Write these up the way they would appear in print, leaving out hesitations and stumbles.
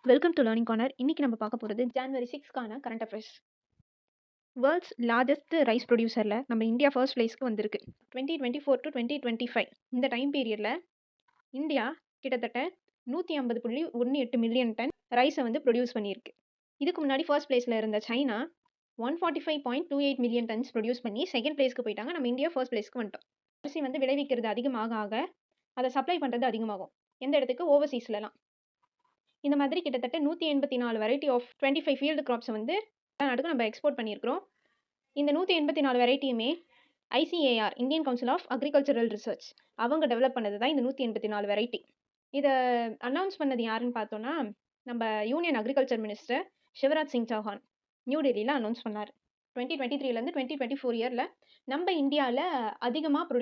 Welcome to learning corner. இன்னைக்கு நம்ம பார்க்க போகிறது ஜான்வரி 6க்கான current affairs. World's largest rice ப்ரொடியூசரில் நம்ம இந்தியா ஃபர்ஸ்ட் பிளேஸ்க்கு வந்திருக்கு. 2024 டு 2025 இந்த டைம் பீரியடில் இந்தியா கிட்டத்தட்ட 150.18 மில்லியன் டன் ரைஸை வந்து ப்ரொடியூஸ் பண்ணியிருக்கு. இதுக்கு முன்னாடி ஃபர்ஸ்ட் பிளேஸில் இருந்த சைனா 145.28 மில்லியன் டன்ஸ் ப்ரொடியூஸ் பண்ணி செகண்ட் பிளேஸ்க்கு போயிட்டாங்க. நம்ம இந்தியா ஃபர்ஸ்ட் பிளேஸ்க்கு வந்துட்டோம். அரிசி வந்து விளைவிக்கிறது அதிகமாக ஆக அதை சப்ளை பண்ணுறது அதிகமாகும். எந்த இடத்துக்கு? ஓவர்சீஸ்லலாம். இந்த மாதிரி கிட்டத்தட்ட 184 வெரைட்டி ஆஃப் 25 ஃபீல்டு கிராப்ஸை வந்து நாட்டுக்கு நம்ம எக்ஸ்போர்ட் பண்ணியிருக்கிறோம். இந்த 184 வெரைட்டியுமே ICAR, Indian Council of Agricultural Research, அவங்க டெவலப் பண்ணது தான் இந்த 184 வெரைட்டி. இதை அனௌன்ஸ் பண்ணது யாருன்னு பார்த்தோன்னா, நம்ம union agriculture minister Shivraj Singh Chouhan new டெல்லியில் அனௌன்ஸ் பண்ணார். 2023 2024 இயரில் நம்ம இந்தியாவில் அதிகமாக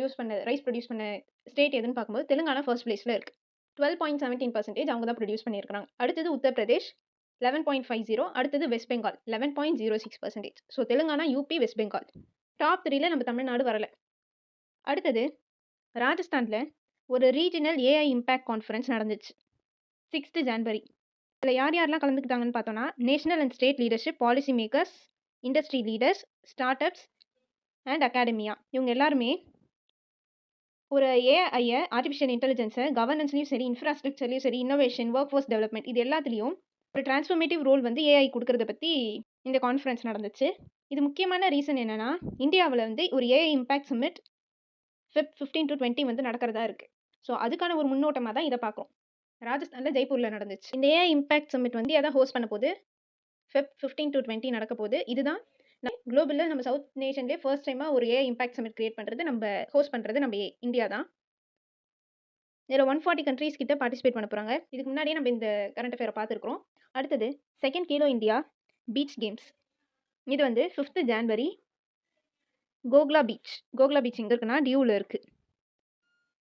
ரைஸ் ப்ரொடியூஸ் பண்ண ஸ்டேட் எதுன்னு பார்க்கும்போது தெலுங்கானா ஃபர்ஸ்ட் பிளேஸில் இருக்குது. 12.17% அவங்க தான் ப்ரொடியூஸ் பண்ணியிருக்காங்க. அடுத்தது உத்தரப்பிரதேஷ் 11.50, அடுத்தது West Bengal 11.06%. So Telangana, UP, West Bengal top 3ல நம்ம தமிழ்நாடு வரல. அடுத்தது ராஜஸ்தானில் ஒரு ரீஜனல் ஏஐ இம்பேக்ட் கான்ஃபரன்ஸ் நடந்துச்சு 6 ஜான்வரி. இதில் யார் யாரெல்லாம் கலந்துக்கிட்டாங்கன்னு பார்த்தோன்னா, national and state leadership, policy makers, industry leaders, start ups and academia, இவங்க எல்லாருமே ஒரு ஏஐயை, ஆர்டிஃபிஷியல் இன்டெலிஜென்ஸை கவர்னன்ஸ்லையும் சரி, இன்ஃப்ராஸ்ட்ரக்சர்லையும் சரி, இன்னோவேஷன், ஒர்க் ஃபோர்ஸ் டெவலப்மெண்ட், இது எல்லாத்துலேயும் ஒரு டிரான்ஸ்ஃபர்மேட்டிவ் ரோல் வந்து ஏஐ கொடுக்கறத பற்றி இந்த கான்ஃபரன்ஸ் நடந்துச்சு. இது முக்கியமான ரீசன் என்னென்னா, இந்தியாவில் வந்து ஒரு AI impact summit Feb 15 to 20 வந்து நடக்கிறதா இருக்குது. ஸோ அதுக்கான ஒரு முன்னோட்டமாக தான் இதை பார்க்குறோம். ராஜஸ்தானில் ஜெய்ப்பூரில் நடந்துச்சு. இந்த ஏஐ இம்பேக்ட் சம்மிட் வந்து எதை ஹோஸ்ட் பண்ண போகுது? Feb 15 to 20 நடக்க போகுது. இதுதான் குளோபலில் நம்ம சவுத் நேஷன்லேயே ஃபர்ஸ்ட் டைமாக ஒரு ஏஐ இம்பேக்ட் சம்மிட் கிரியேட் பண்ணுறது, நம்ம ஹோஸ்ட் பண்ணுறது நம்ம இந்தியா தான். இதில் 140 கண்ட்ரீஸ் கிட்ட பார்ட்டிசிபேட் பண்ண போகிறாங்க. இதுக்கு முன்னாடியே நம்ம இந்த கரண்ட் அஃபேரை பார்த்துருக்குறோம். அடுத்தது second Khelo India beach games. இது வந்து 5th ஜான்வரி கோக்லா பீச் எங்கே இருக்குன்னா டியூவில் இருக்குது.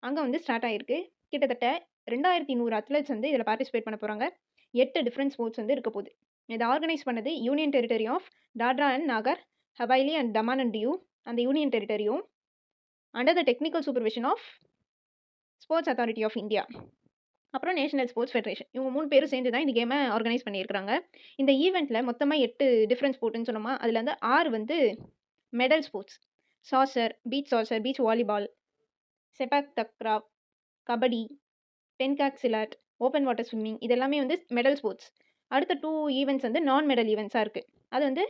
அங்கே வந்து ஸ்டார்ட் ஆகிருக்கு. கிட்டத்தட்ட 2100 அத்லெட்ஸ் வந்து இதில் பார்ட்டிசிபேட் பண்ண போகிறாங்க. 8 டிஃப்ரெண்ட் ஸ்போர்ட்ஸ் வந்து இருக்க போகுது. இதை ஆர்கனைஸ் பண்ணது union territory of Dadra and Nagar Haveli and Daman and Diu, அந்த யூனியன் டெரிட்டரியும் under the technical supervision of Sports Authority of India, அப்புறம் நேஷனல் ஸ்போர்ட்ஸ் ஃபெடரேஷன். இவங்க 3 பேரும் சேர்ந்து தான் இந்த கேமை ஆர்கனைஸ் பண்ணியிருக்காங்க. இந்த ஈவெண்ட்டில் மொத்தமாக 8 டிஃப்ரெண்ட் ஸ்போர்ட்னு சொன்னோமா, அதில் வந்து 6 வந்து medal sports. Soccer, beach volleyball, sepak takraw, kabaddi, pencak silat, open water swimming, இது எல்லாமே வந்து மெடல் ஸ்போர்ட்ஸ். அடுத்த 2 ஈவெண்ட்ஸ் வந்து நான் மெடல் ஈவெண்ட்ஸாக இருக்குது. அது வந்து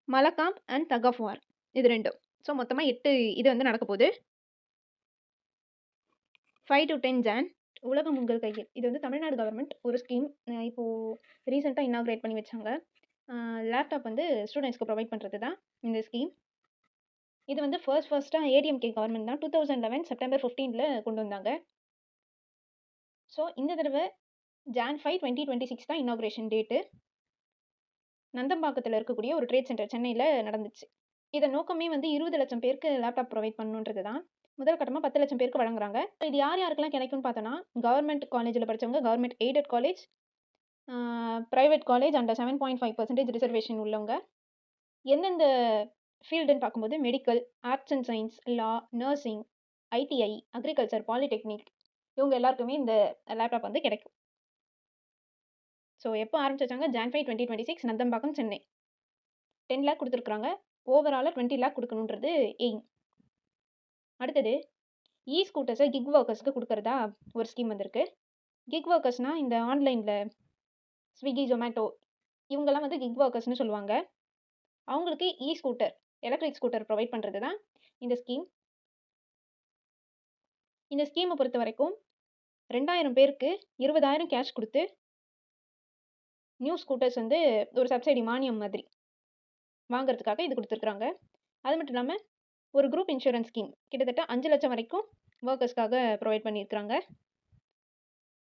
மலக்காம்ப் அண்ட் தக் ஆஃப் வார், இது ரெண்டும். ஸோ மொத்தமாக 8 இது வந்து நடக்க போகுது. 5 to 10 Jan உலகம் உங்கள் கையில். இது வந்து தமிழ்நாடு கவர்மெண்ட் ஒரு ஸ்கீம் இப்போது ரீசெண்டாக இனாக்ரேட் பண்ணி வச்சாங்க. லேப்டாப் வந்து ஸ்டூடெண்ட்ஸ்க்கு ப்ரொவைட் பண்ணுறது தான் இந்த ஸ்கீம். இது வந்து ஃபர்ஸ்ட்டாக ஏடிஎம்கே கவர்மெண்ட் தான் 2011 செப்டம்பர் 15 கொண்டு வந்தாங்க. ஸோ இந்த தடவை Jan 5, 2026 தான் இனாக்ரேஷன் டேட்டு. நந்தம்பாக்கத்தில் இருக்கக்கூடிய ஒரு ட்ரேட் சென்டர் சென்னையில் நடந்துச்சு. இதன் நோக்கமே வந்து 20 லட்சம் பேருக்கு லேப்டாப் ப்ரொவைட் பண்ணணுன்றது தான். முதல் கட்டமாக 10 லட்சம் பேருக்கு வழங்குறாங்க. இது யார் யாருக்கெல்லாம் கிடைக்கும்னு பார்த்தோன்னா, கவர்மெண்ட் காலேஜில் படித்தவங்க, government aided college, private college and 7.5% reservation உள்ளவங்க. எந்தெந்த ஃபீல்டுன்னு பார்க்கும்போது medical, arts and science, law, nursing, ITI, agriculture, polytechnic, இவங்க எல்லாருக்குமே இந்த லேப்டாப் வந்து கிடைக்கும். ஸோ எப்போ ஆரம்பிச்சாங்க? Jan 5, 2026 நந்தம்பாக்கம், சென்னை. 10 lakh கொடுத்துருக்குறாங்க. ஓவராலாக 20 lakh கொடுக்கணுன்றது எய்ம். அடுத்தது ஸ்கூட்டர்ஸை கிக் ஒர்க்கர்ஸ்க்கு கொடுக்குறதா ஒரு ஸ்கீம் வந்திருக்கு. கிக் ஒர்க்கர்ஸ்னால் இந்த ஆன்லைனில் ஸ்விக்கி, ஜொமேட்டோ இவங்கெல்லாம் வந்து கிக் ஒர்க்கர்ஸ்னு சொல்லுவாங்க. அவங்களுக்கு ஸ்கூட்டர், எலக்ட்ரிக் ஸ்கூட்டர் ப்ரொவைட் பண்ணுறது தான் இந்த ஸ்கீம். இந்த ஸ்கீமை பொறுத்த வரைக்கும் 2000 பேருக்கு 20,000 கேஷ் கொடுத்து நியூ ஸ்கூட்டர்ஸ் வந்து ஒரு சப்சிடி மானியம் மாதிரி வாங்குறதுக்காக இது கொடுத்துருக்குறாங்க. அது மட்டும் இல்லாமல் ஒரு குரூப் இன்சூரன்ஸ் ஸ்கீம் கிட்டத்தட்ட 5 லட்சம் வரைக்கும் ஒர்க்கர்ஸ்க்காக ப்ரொவைட் பண்ணியிருக்கிறாங்க.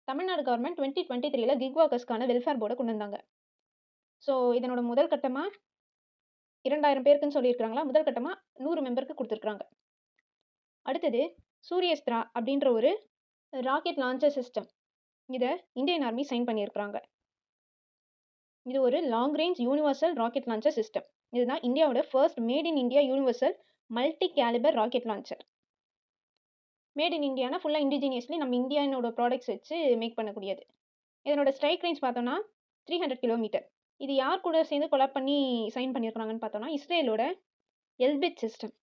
தமிழ்நாடு கவர்மெண்ட் 2023 கிக் ஒர்க்கர்ஸ்க்கான வெல்ஃபேர் போர்டை கொண்டு வந்தாங்க. ஸோ இதனோட முதல் கட்டமாக 2000 பேருக்குன்னு சொல்லியிருக்கிறாங்களா, முதல் கட்டமாக 100 மெம்பருக்கு கொடுத்துருக்குறாங்க. அடுத்தது சூரியஸ்த்ரா அப்படின்ற ஒரு ராக்கெட் லான்ச்சர் சிஸ்டம், இதை இந்தியன் ஆர்மி சைன் பண்ணியிருக்கிறாங்க. இது ஒரு long range universal rocket launcher system. இதுதான் இந்தியாவோட first made in India universal multi calibre rocket launcher. Made in Indiana ஃபுல்லாக இண்டிஜினியஸ்லி நம்ம இந்தியானோட ப்ராடக்ட்ஸ் வச்சு மேக் பண்ணக்கூடியது. இதனோட ஸ்ட்ரைக் ரேஞ்ச் பார்த்தோன்னா 300 கிலோமீட்டர். இது யார் கூட சேர்ந்து கொலாப் பண்ணி சைன் பண்ணியிருக்காங்கன்னு பார்த்தோம்னா, இஸ்ரேலோட எல்பிட் சிஸ்டம்.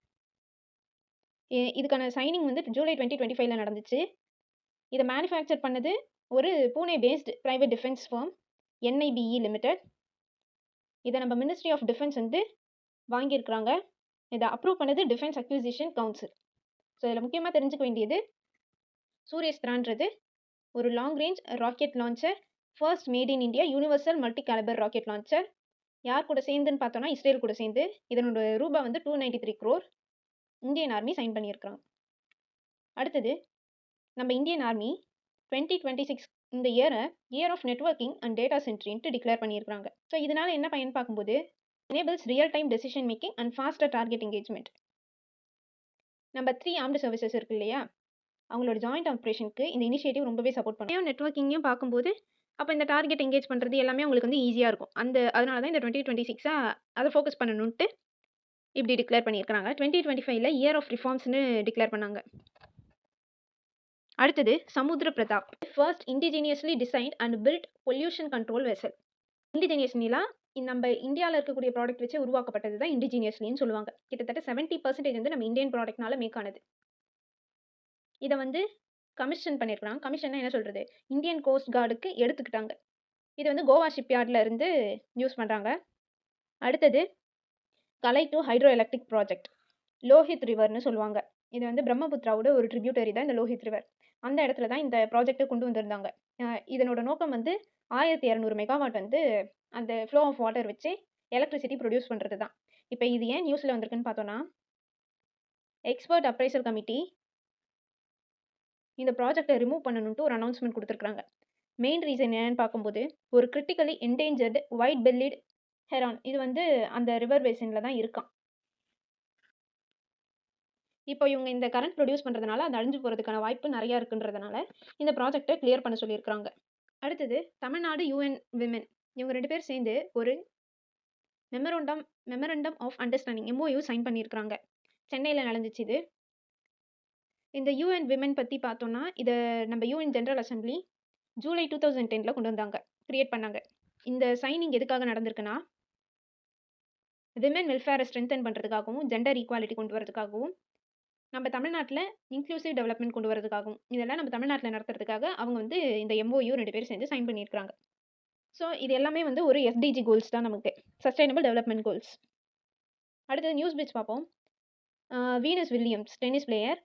இதுக்கான சைனிங் வந்து ஜூலை 2025ல நடந்துச்சு. இத மேனுஃபேக்சர் பண்ணது ஒரு Pune based private defence firm NIBE limited. இத நம்ம மினிஸ்ட்ரி ஆஃப் டிஃபென்ஸ் வந்து வாங்கியிருக்கிறாங்க. இத அப்ரூவ் பண்ணது டிஃபென்ஸ் அக்விசிஷன் கவுன்சில். ஸோ இதில் முக்கியமாக தெரிஞ்சுக்க வேண்டியது, சூரியஸ்திரான்றது ஒரு long range rocket launcher, first made in India universal multi calibre rocket launcher. யார் கூட சேர்ந்துன்னு பார்த்தோம்னா இஸ்ரேல் கூட சேர்ந்து. இதனோட ரூபா வந்து 293 crore இந்தியன் ஆர்மி சைன் பண்ணியிருக்கிறாங்க. அடுத்தது நம்ம இந்தியன் ஆர்மி 2026 இந்த year of networking and data சென்ட்ரின்ட்டு டிக்ளேர் பண்ணியிருக்காங்க. ஸோ இதனால என்ன பயன் பார்க்கும்போது, enables real time decision making and faster target engagement. நம்ம 3 ஆர்ம்டு சர்வீசஸ் இருக்கு இல்லையா, அவங்களோட ஜாயிண்ட் ஆப்ரேஷனுக்கு இந்த இனிஷியேட்டிவ் ரொம்பவே சப்போர்ட் பண்ணும். நெட்வொர்க்கிங்கையும் பார்க்கும்போது அப்போ இந்த டார்கெட் என்கேஜ் பண்ணுறது எல்லாமே உங்களுக்கு வந்து ஈஸியாக இருக்கும். அதனால தான் இந்த 2026 அதை ஃபோக்கஸ் பண்ணணுன்ட்டு இப்படி டிக்ளேர் பண்ணியிருக்கிறாங்க. 2025ல இயர் ஆஃப் ரிஃபார்ம்ஸ்னு டிக்ளேர் பண்ணாங்க. அடுத்தது Samudra Pratap, first indigenously designed and built pollution control vessel. இண்டிஜினியஸ்லாம் நம்ம இந்தியாவில் இருக்கக்கூடிய ப்ராடக்ட் வச்சு உருவாக்கப்பட்டது தான் இண்டிஜினியஸ்லின்னு சொல்லுவாங்க. கிட்டத்தட்ட 70% வந்து நம்ம இந்தியன் ப்ராடக்ட்னால மேக் ஆனது. இதை வந்து கமிஷன் பண்ணியிருக்கிறாங்க. கமிஷன்னா என்ன சொல்கிறது, இந்தியன் கோஸ்ட் கார்டுக்கு எடுத்துக்கிட்டாங்க. இது வந்து கோவா ஷிப்யார்டில் இருந்து யூஸ் பண்ணுறாங்க. அடுத்தது Kalai two hydro electric project, Lohit ரிவர்னு சொல்லுவாங்க. இது வந்து பிரம்மபுத்திராவோட ஒரு ட்ரிபியூட்டரி தான் இந்த லோஹித் ரிவர். அந்த இடத்துல தான் இந்த ப்ராஜெக்ட்டை கொண்டு வந்திருந்தாங்க. இதனோட நோக்கம் வந்து 1200 மெகாவாட் வந்து அந்த ஃப்ளோ ஆஃப் வாட்டர் வச்சு எலக்ட்ரிசிட்டி ப்ரொடியூஸ் பண்ணுறது தான். இப்போ இது ஏன் நியூஸில் வந்திருக்குன்னு பார்த்தோன்னா, எக்ஸ்பர்ட் அப்ரைசல் கமிட்டி இந்த ப்ராஜெக்டை ரிமூவ் பண்ணணுன்ட்டு ஒரு அனௌன்ஸ்மெண்ட் கொடுத்துருக்காங்க. மெயின் ரீசன் என்னன்னு பார்க்கும்போது, ஒரு critically endangered white bellied Heron இது வந்து அந்த ரிவர் பேசினில் தான் இருக்கான். இப்போ இவங்க இந்த கரண்ட் ப்ரொடியூஸ் பண்ணுறதுனால அது அழிஞ்சு போகிறதுக்கான வாய்ப்பு நிறையா இருக்குன்றதுனால இந்த ப்ராஜெக்டை கிளியர் பண்ண சொல்லியிருக்கிறாங்க. அடுத்தது தமிழ்நாடு UN விமென், இவங்க 2 பேர் சேர்ந்து ஒரு memorandum of understanding MOU sign பண்ணியிருக்கிறாங்க. சென்னையில் நடந்துச்சு இது. இந்த UN விமென் பற்றி பார்த்தோன்னா, இதை நம்ம UN ஜென்ரல் அசம்பிளி ஜூலை 2010ல் கொண்டு வந்தாங்க, கிரியேட் பண்ணாங்க. இந்த சைனிங் எதுக்காக நடந்திருக்குன்னா, விமென் வெல்ஃபேரை ஸ்ட்ரென்தன் பண்ணுறதுக்காகவும், ஜெண்டர் ஈக்குவாலிட்டி கொண்டு வரதுக்காகவும், நம்ம தமிழ்நாட்டில் இன்க்ளூசிவ் டெவலப்மெண்ட் கொண்டு வரதுக்காகவும், இதெல்லாம் நம்ம தமிழ்நாட்டில் நடத்துறதுக்காக அவங்க வந்து இந்த MOU 2 பேர் சேர்ந்து சைன் பண்ணியிருக்கிறாங்க. ஸோ இது எல்லாமே வந்து ஒரு SDG கோல்ஸ் தான், நமக்கு சஸ்டைனபிள் டெவலப்மெண்ட் கோல்ஸ். அடுத்தது நியூஸ் பிட்ச் பார்ப்போம். வீனஸ் வில்லியம்ஸ் டென்னிஸ் பிளேயர்,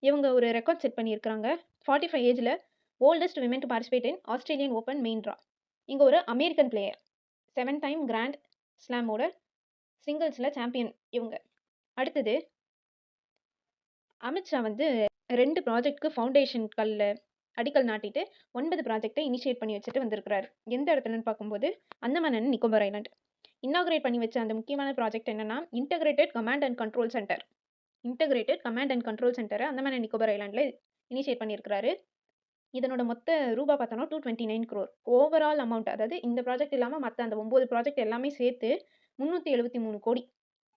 இவங்க ஒரு ரெக்கார்ட் செட் பண்ணியிருக்கிறாங்க. 45 ஏஜில் oldest women to participate in Australian Open main draw. இங்கே ஒரு அமெரிக்கன் பிளேயர், 7 டைம் கிராண்ட் ஸ்லாமோட சிங்கிள்ஸில் சாம்பியன் இவங்க. அடுத்தது அமித்ஷா வந்து 2 ப்ராஜெக்ட்க்கு ஃபவுண்டேஷன் அடிக்கல் நாட்டிட்டு 9 ப்ராஜெக்டை இனிஷியேட் பண்ணி வச்சுட்டு வந்திருக்கிறாரு. எந்த இடத்துலன்னு பார்க்கும்போது Andaman and Nicobar island. Inaugurate பண்ணி வச்ச அந்த முக்கியமான ப்ராஜெக்ட் என்னன்னா, இன்டகிரேட்டட் கமாண்ட் அண்ட் கண்ட்ரோல் சென்டரை அந்தமான் அண்ட் நிக்கோபார் ஐலாண்டில் இனிஷியேட் பண்ணியிருக்கிறாரு. இதனோட மொத்த ரூபா பார்த்தோன்னா 229 crore. ஓவரால் அமௌண்ட், அதாவது இந்த ப்ராஜெக்ட் இல்லாமல் மற்ற அந்த 9 ப்ராஜெக்ட் எல்லாமே சேர்த்து 373 கோடி.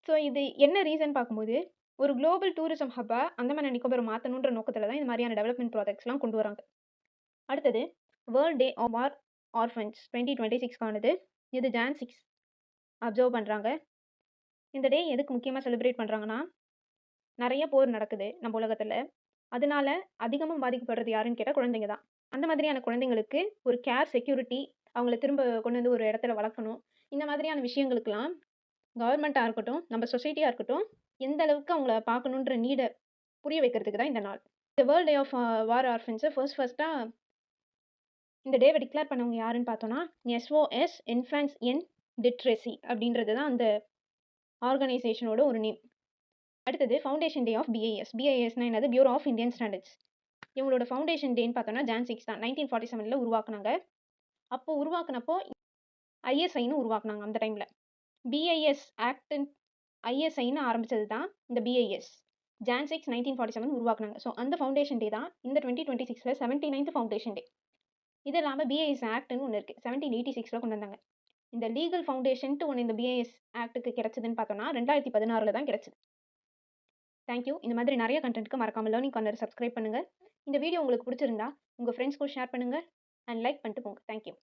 ஸோ இது என்ன ரீசன் பார்க்கும்போது, ஒரு குளோபல் டூரிசம் ஹப்பாக அந்தமான் அண்ட் நிக்கோபார் மாற்றணுன்ற நோக்கத்தில் தான் இந்த மாதிரியான டெவலப்மெண்ட் ப்ராஜெக்ட்ஸ்லாம் கொண்டு வராங்க. அடுத்தது world day of war orphans 2026 இது Jan 6 அப்சர்வ் பண்ணுறாங்க. இந்த டே எதுக்கு முக்கியமாக செலிப்ரேட் பண்ணுறாங்கன்னா, நிறைய போர் நடக்குது நம்ம உலகத்தில். அதனால அதிகமாக பாதிக்கப்படுறது யாருன்னு கேட்டால் குழந்தைங்க தான். அந்த மாதிரியான குழந்தைங்களுக்கு ஒரு கேர், செக்யூரிட்டி, அவங்கள திரும்ப கொண்டு வந்து ஒரு இடத்துல வளர்க்கணும். இந்த மாதிரியான விஷயங்களுக்கெல்லாம் கவர்மெண்ட்டாக இருக்கட்டும், நம்ம சொசைட்டியாக இருக்கட்டும், எந்த அளவுக்கு அவங்கள பார்க்கணுன்ற நீடை புரிய வைக்கிறதுக்கு தான் இந்த நாள். இந்த வேர்ல்ட் டே ஆஃப் வார் ஆர்ஃபன்ஸை ஃபர்ஸ்ட்டாக இந்த டேவை டிக்ளேர் பண்ணவங்க யாருன்னு பார்த்தோன்னா, SOS இன்ஃபேன்ஸ் என் டிட்ரெஸி அப்படின்றது தான் அந்த ஆர்கனைசேஷனோட ஒரு நேம். அடுத்தது ஃபவுண்டேஷன் டே ஆஃப் BIS என்னது, பியூரோ ஆஃப் இந்தியன் ஸ்டாண்டர்ட்ஸ். இவங்களோட ஃபவுண்டேஷன் டேன்னு பார்த்தோன்னா Jan 6 தான். 1947 உருவாக்குனாங்க. அப்போ உருவாக்குனப்போ ISIன்னு உருவாக்குனாங்க அந்த டைமில். BIS ஆக்ட் ISIன்னு ஆரம்பித்தது தான் இந்த BIS. Jan 6, 1947 உருவாக்குனாங்க. ஸோ அந்த ஃபவுண்டேஷன் டே தான் இந்த 2026 79th ஃபவுண்டேஷன் டே. இது இல்லாமல் BIS ஆக்ட்னு ஒன்று இருக்குது, 1786 கொண்டு வந்தாங்க. இந்த லீகல் ஃபவுண்டேஷன்ட்டு ஒன்று இந்த BIS ஆக்ட்டுக்கு கிடைச்சதுன்னு பார்த்தோன்னா 2016 தான் கிடைச்சது. தேங்க்யூ. இந்த மாதிரி நிறைய கண்டென்ட்க்கு மறக்காமல் லேர்னிங் கார்னர் சப்ஸ்கிரைப் பண்ணுங்கள். இந்த வீடியோ உங்களுக்கு பிடிச்சிருந்தா உங்கள் ஃப்ரெண்ட்ஸ்க்கும் ஷேர் பண்ணுங்கள் அண்ட் லைக் பண்ணிட்டு போங்க. தேங்க்யூ.